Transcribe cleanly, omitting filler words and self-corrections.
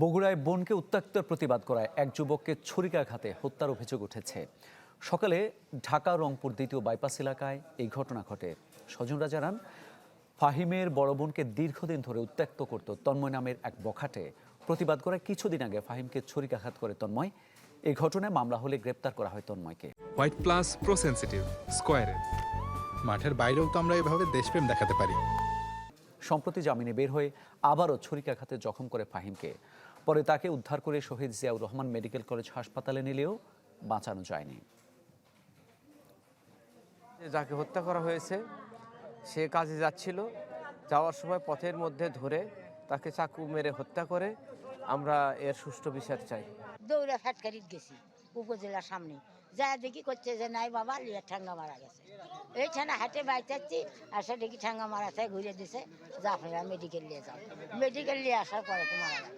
বগুড়ায় বোনকে উত্ত্যক্তের প্রতিবাদ করায় এক যুবককে ছুরিকাঘাতে হত্যার অভিযোগ উঠেছে। সকালে ঢাকা রংপুর দ্বিতীয় বাইপাস এলাকায় এই ঘটনা ঘটে। স্বজনরা জানান, ফাহিমের বড় বোনকে দীর্ঘদিন ধরে উত্ত্যক্ত করত তন্ময় নামের এক বখাটে। প্রতিবাদ করায় কিছুদিন আগে ফাহিমকে ছুরিকাঘাত করে তন্ময়। এই ঘটনায় মামলা হলে গ্রেপ্তার করা হয় তন্ময়কে। হোয়াইট প্লাস প্রো সেনসিটিভ স্কয়ারে মাঠের বাইরেও তো আমরা এভাবে দেশপ্রেম দেখাতে পারি। সম্প্রতি জামিনে বের হয়ে আবারও ছুরিকাঘাতে জখম করে ফাহিমকে। পরে তাকে উদ্ধার করে শহীদ জিয়াউর রহমান মেডিকেল কলেজ হাসপাতালে নিলেও বাঁচানো যায়নি। যাকে হত্যা করা হয়েছে সে কাজে যাচ্ছিল, যাওয়ার সময় পথের মধ্যে ধরে তাকে চাকু মেরে হত্যা করে। আমরা এর সুষ্ঠু বিচার চাই। দৌড়া ফ্যাটকারিত গেছি উপজেলার সামনে, যা দেখি করছে যে নাই বাবা লিয়া ঠাঙ্গা মারা গেছে। এই ছানা হাটে বাইচাচ্ছি, আসা দেখি ঠাঙ্গা মারা চাই ঘুরে দিছে, যা আপনারা মেডিকেল নিয়ে যাও। মেডিকেল নিয়ে আসার পরে তো মারা গেল।